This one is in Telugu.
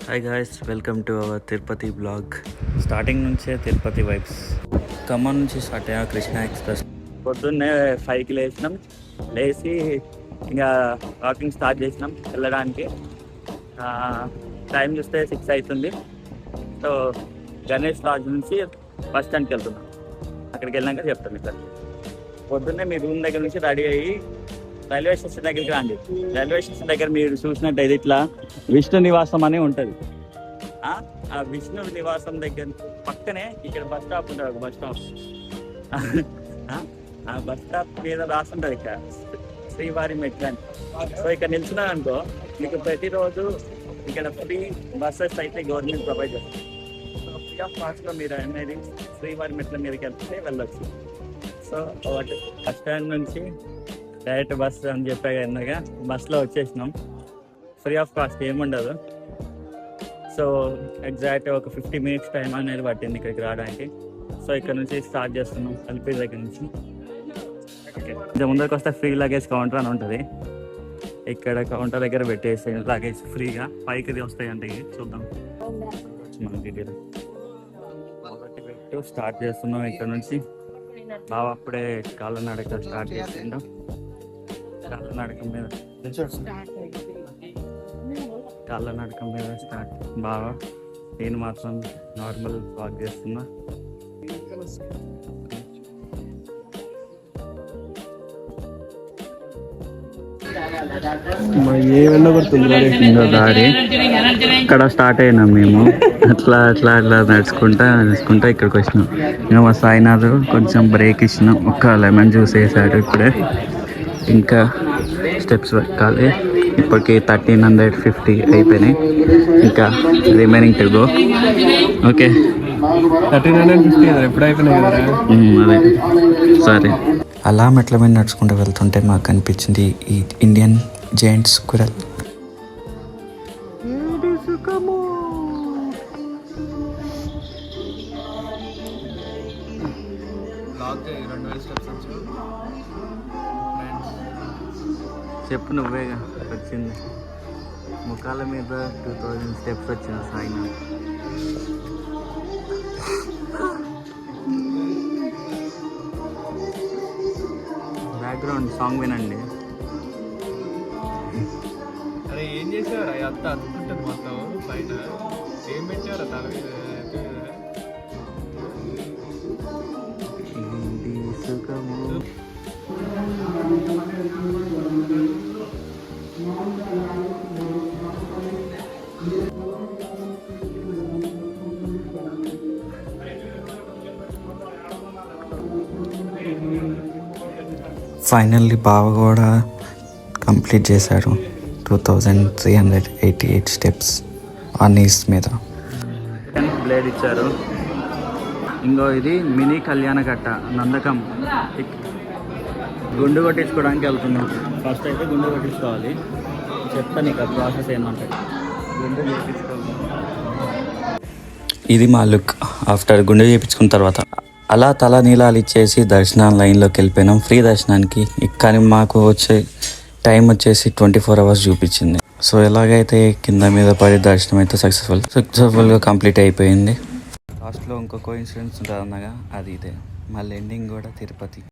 Hi guys, welcome to our Tirupati blog. Starting నుంచే తిరుపతి వైబ్స్. ఖమ్మం నుంచి స్టార్ట్ అయ్యా కృష్ణ ఎక్స్ప్రెస్. పొద్దున్నే 5కి లేచి ఇంకా వాకింగ్ స్టార్ట్ చేసినాం వెళ్ళడానికి. టైం చూస్తే 6 అవుతుంది. సో గణేష్ లాడ్జ్ నుంచి బస్ స్టాండ్కి వెళ్తున్నాం. అక్కడికి వెళ్ళాక చెప్తాను ఇక్కడ. పొద్దున్నే మీ రూమ్ దగ్గర నుంచి రెడీ అయ్యి రైల్వే స్టేషన్ దగ్గరికి రండి. రైల్వే స్టేషన్ దగ్గర మీరు చూసినట్టయితే ఇట్లా విష్ణు నివాసం అని ఉంటుంది. ఆ విష్ణు నివాసం దగ్గర పక్కనే ఇక్కడ బస్ స్టాప్ ఉంటుంది. ఒక బస్ స్టాప్, ఆ బస్ స్టాప్ మీద రాస్తుంటుంది ఇక్కడ శ్రీవారి మెట్లు అని. సో ఇక్కడ నిల్చున్నాను అనుకో, మీకు ప్రతిరోజు ఇక్కడ ఫ్రీ బస్సెస్ అయితే గవర్నమెంట్ ప్రొవైడ్ చేస్తుంది. సో ఫ్రీ ఆఫ్ కాస్ట్లో మీరు అనేది శ్రీవారి మెట్ల మీదకి వెళ్తే వెళ్ళొచ్చు. సో బస్ స్టాండ్ నుంచి డైరెక్ట్ బస్ అని చెప్పా కనుక బస్లో వచ్చేసినాం. ఫ్రీ ఆఫ్ కాస్ట్ ఏముండదు. సో ఎగ్జాక్ట్ ఒక 50 minutes టైం అనేది పట్టింది ఇక్కడికి రావడానికి. సో ఇక్కడ నుంచి స్టార్ట్ చేస్తున్నాం ఎల్పీ దగ్గర నుంచి. కొంచెం ముందరికి వస్తే ఫ్రీ లగేజ్ కౌంటర్ అని ఉంటుంది. ఇక్కడ కౌంటర్ దగ్గర పెట్టేసి లగేజ్ ఫ్రీగా పైకి వస్తాయంటే చూద్దాం మన డీటెయిల్. మొదటి పెట్టు స్టార్ట్ చేస్తున్నాం ఇక్కడ నుంచి. బాగా అప్పుడే కాళ్ళనడక స్టార్ట్ చేస్తుంటాం. కాళ్ళనడక మీద స్టార్ట్. బాగా నేను మాత్రం నార్మల్ వాక్ చేస్తున్నా. దారి ఇక్కడ స్టార్ట్ అయినాం మేము. అట్లా అట్లా అట్లా నడుచుకుంటా ఇక్కడికి వచ్చినాం. మేము మా సాయినాథ్ కొంచెం బ్రేక్ ఇచ్చినాం. ఒక లెమన్ జ్యూస్ వేసాడు ఇప్పుడే. ఇంకా స్టెప్స్ ఎక్కాలి. ఇప్పటికి 1350 అయిపోయినాయి. ఇంకా రిమైనింగ్ టు గో. ఓకే, 1350 ఎప్పుడు అయిపోయినాయి కదా. అదే సరే. అలా మెట్ల మీద నడుచుకుంటూ వెళ్తుంటే మాకు కనిపించింది ఈ ఇండియన్ జైంట్ స్క్విరల్. చెప్పు నువ్వేగా వచ్చింది. ముఖాల మీద 2000 స్టెప్స్ వచ్చిన సాయినా. బ్యాక్గ్రౌండ్ సాంగ్ వినండి. అరే ఏం చేసేవారా అంతా అనుకుంటుంది మొత్తం పైన. ఏం పెట్టారా తల మీద? ఫైనల్లీ బావ కూడా కంప్లీట్ చేశాడు. 2388 స్టెప్స్ ఆ నీస్ మీద. బ్లేడ్ ఇచ్చారు. ఇంకో ఇది మినీ కళ్యాణ కట్ట నందకం. గుండు కొట్టించుకోవడానికి వెళ్తున్నాం. ఫస్ట్ అయితే గుండు కొట్టించుకోవాలి. చెప్తాను ఇక ప్రాసెస్ ఏంటంటే. గుండు చేయించుకోవాలి. ఇది మా లుక్ ఆఫ్టర్ గుండు చేయించుకున్న తర్వాత. అలా తల నీలాలు ఇచ్చేసి దర్శనం లైన్లోకి వెళ్ళిపోయినాం ఫ్రీ దర్శనానికి. కానీ మాకు వచ్చే టైం వచ్చేసి 24 hours చూపించింది. సో ఎలాగైతే కింద మీద పడి దర్శనం అయితే సక్సెస్ఫుల్గా కంప్లీట్ అయిపోయింది. లాస్ట్లో ఇంకో కోఇన్సిడెన్స్ ఉంటుంది అన్నగా, అది ఇదే. మళ్ళీ ఎండింగ్ కూడా తిరుపతి.